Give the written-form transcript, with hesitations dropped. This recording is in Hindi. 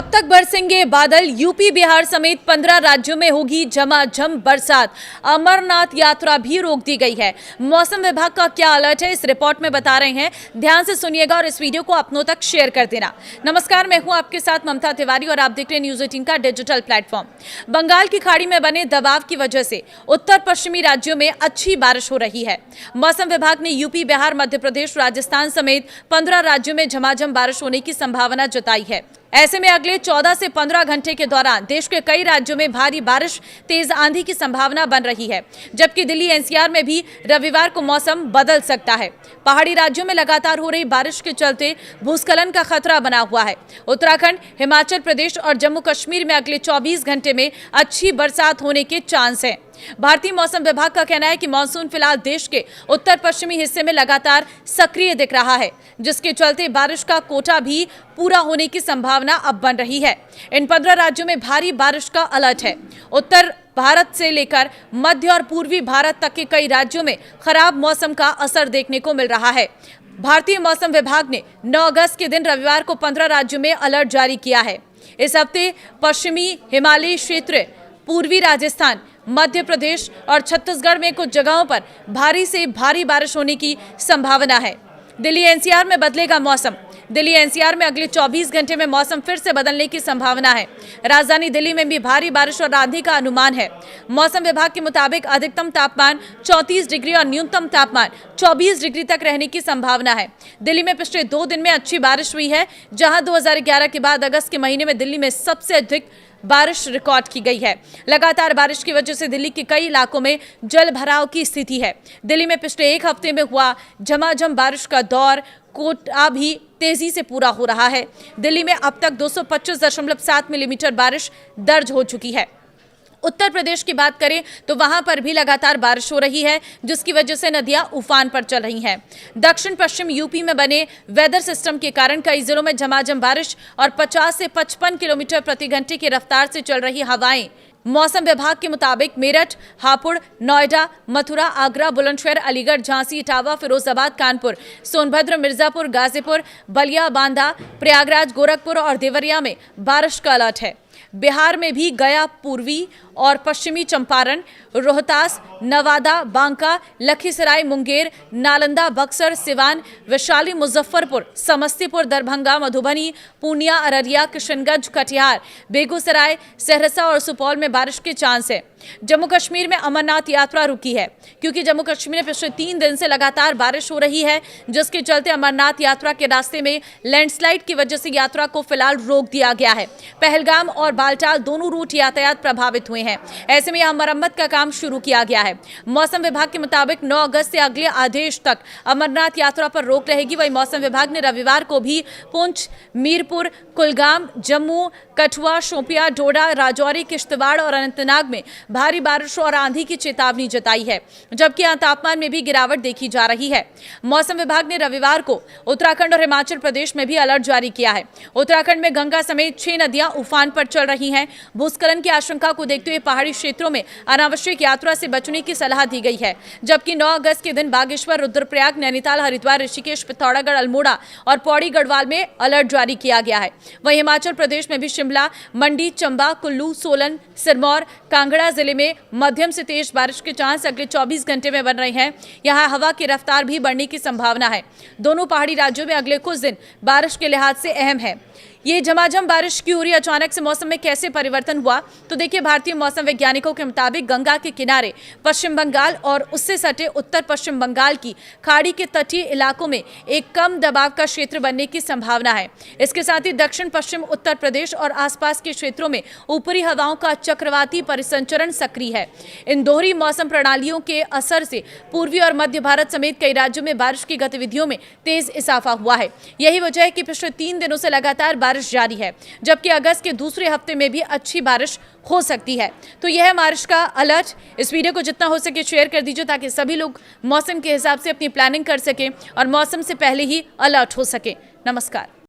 कब तक बरसेंगे बादल? यूपी बिहार समेत 15 राज्यों में होगी झमाझम बरसात। अमरनाथ यात्रा भी रोक दी गई है। मौसम विभाग का क्या अलर्ट है, इस रिपोर्ट में बता रहे हैं। ध्यान से सुनिएगा और इस वीडियो को अपनों तक शेयर कर देना। नमस्कार, मैं हूं आपके साथ ममता तिवारी और आप देख रहे हैं न्यूज 18 का डिजिटल प्लेटफॉर्म। बंगाल की खाड़ी में बने दबाव की वजह से उत्तर पश्चिमी राज्यों में अच्छी बारिश हो रही है। मौसम विभाग ने यूपी, बिहार, मध्य प्रदेश, राजस्थान समेत 15 राज्यों में झमाझम बारिश होने की संभावना जताई है। ऐसे में अगले 14 से 15 घंटे के दौरान देश के कई राज्यों में भारी बारिश, तेज आंधी की संभावना बन रही है, जबकि दिल्ली एनसीआर में भी रविवार को मौसम बदल सकता है। पहाड़ी राज्यों में लगातार हो रही बारिश के चलते भूस्खलन का खतरा बना हुआ है। उत्तराखंड, हिमाचल प्रदेश और जम्मू कश्मीर में अगले 24 घंटे में अच्छी बरसात होने के चांस हैं। भारतीय मौसम विभाग का कहना है कि मानसून फिलहाल देश के उत्तर पश्चिमी हिस्से में लगातार सक्रिय दिख रहा है, जिसके चलते बारिश का कोटा भी पूरा होने की संभावना अब बन रही है। इन 15 राज्यों में भारी बारिश का अलर्ट है। उत्तर भारत से लेकर मध्य और पूर्वी भारत तक के कई राज्यों में खराब मौसम का असर देखने को मिल रहा है। भारतीय मौसम विभाग ने 9 अगस्त के दिन रविवार को 15 राज्यों में अलर्ट जारी किया है। इस हफ्ते पश्चिमी हिमालयी क्षेत्र, पूर्वी राजस्थान, मध्य प्रदेश और छत्तीसगढ़ में कुछ जगहों पर भारी से भारी बारिश होने की संभावना है। दिल्ली एनसीआर में बदलेगा मौसम। दिल्ली एनसीआर में अगले 24 घंटे में मौसम फिर से बदलने की संभावना है। राजधानी दिल्ली में भी भारी बारिश और आंधी का अनुमान है। मौसम विभाग के मुताबिक अधिकतम तापमान 34 डिग्री और न्यूनतम तापमान 24 डिग्री तक रहने की संभावना है। दिल्ली में पिछले 2 दिन में अच्छी बारिश हुई है, जहां 2011 के बाद अगस्त के महीने में दिल्ली में सबसे अधिक बारिश रिकॉर्ड की गई है। लगातार बारिश की वजह से दिल्ली के कई इलाकों में जल भराव की स्थिति है। दिल्ली में पिछले 1 हफ्ते में हुआ झमाझम बारिश का दौर कोटा भी तेजी से पूरा हो रहा है। दिल्ली में अब तक 225.7 मिलीमीटर बारिश दर्ज हो चुकी है। उत्तर प्रदेश की बात करें तो वहां पर भी लगातार बारिश हो रही है, जिसकी वजह से नदियां उफान पर चल रही हैं। दक्षिण पश्चिम यूपी में बने वेदर सिस्टम के कारण कई जिलों में झमाझम बारिश और 50 से 55 किलोमीटर प्रति घंटे की रफ्तार से चल रही हवाएं। मौसम विभाग के मुताबिक मेरठ, हापुड़, नोएडा, मथुरा, आगरा, बुलंदशहर, अलीगढ़, झांसी, इटावा, फिरोजाबाद, कानपुर, सोनभद्र, मिर्जापुर, गाजीपुर, बलिया, बांदा, प्रयागराज, गोरखपुर और देवरिया में बारिश का अलर्ट है। बिहार में भी गया, पूर्वी और पश्चिमी चंपारण, रोहतास, नवादा, बांका, लखीसराय, मुंगेर, नालंदा, बक्सर, सिवान, वैशाली, मुजफ्फरपुर, समस्तीपुर, दरभंगा, मधुबनी, पूर्णिया, अररिया, किशनगंज, कटिहार, बेगूसराय, सहरसा और सुपौल में बारिश के चांस है। जम्मू कश्मीर में अमरनाथ यात्रा रुकी है, क्योंकि जम्मू कश्मीर में पिछले 3 दिन से लगातार बारिश हो रही है, जिसके चलते अमरनाथ यात्रा के रास्ते में लैंडस्लाइड की वजह से यात्रा को फिलहाल रोक दिया गया है। पहलगाम और बालटाल दोनों रूट यातायात प्रभावित हुए हैं। ऐसे में यहां मरम्मत का काम शुरू किया गया है। मौसम विभाग के मुताबिक 9 अगस्त से अगले आदेश तक अमरनाथ यात्रा पर रोक रहेगी। वहीं मौसम विभाग ने रविवार को भी पुंछ, मीरपुर, कुलगाम, जम्मू, कठुआ, शोपियां, डोडा, राजौरी, किश्तवाड़ और अनंतनाग में भारी बारिश और आंधी की चेतावनी जताई है, जबकि यहां तापमान में भी गिरावट देखी जा रही है। मौसम विभाग ने रविवार को उत्तराखंड और हिमाचल प्रदेश में भी अलर्ट जारी किया है। उत्तराखंड में गंगा समेत 6 नदियां उफान पर चल रही हैं। भूस्खलन की आशंका को देखते हुए पहाड़ी क्षेत्रों में अनावश्यक यात्रा से बचने की सलाह दी गई है, जबकि 9 अगस्त के दिन बागेश्वर, रुद्रप्रयाग, नैनीताल, हरिद्वार, ऋषिकेश, पिथौरागढ़, अल्मोड़ा और पौड़ी गढ़वाल में अलर्ट जारी किया गया है। वहीं हिमाचल प्रदेश में भी शिमला, मंडी, चंबा, कुल्लू, सोलन, सिरमौर, कांगड़ा जिले में मध्यम से तेज बारिश के चांस अगले 24 घंटे में बन रहे हैं। यहां हवा की रफ्तार भी बढ़ने की संभावना है। दोनों पहाड़ी राज्यों में अगले कुछ दिन बारिश के लिहाज से अहम है। ये झमाझम बारिश क्यों हो रही है, अचानक से मौसम में कैसे परिवर्तन हुआ, तो देखिए, भारतीय मौसम वैज्ञानिकों के मुताबिक गंगा के किनारे पश्चिम बंगाल और उससे सटे उत्तर पश्चिम बंगाल की खाड़ी के तटीय इलाकों में एक कम दबाव का क्षेत्र बनने की संभावना है। इसके साथ ही दक्षिण पश्चिम उत्तर प्रदेश और आसपास के क्षेत्रों में ऊपरी हवाओं का चक्रवाती परिसंचरण सक्रिय है। इन दोहरी मौसम प्रणालियों के असर से पूर्वी और मध्य भारत समेत कई राज्यों में बारिश की गतिविधियों में तेज इजाफा हुआ है। यही वजह है कि पिछले 3 दिनों से लगातार बारिश जारी है, जबकि अगस्त के दूसरे हफ्ते में भी अच्छी बारिश हो सकती है। तो यह है बारिश का अलर्ट। इस वीडियो को जितना हो सके शेयर कर दीजिए, ताकि सभी लोग मौसम के हिसाब से अपनी प्लानिंग कर सकें और मौसम से पहले ही अलर्ट हो सके। नमस्कार।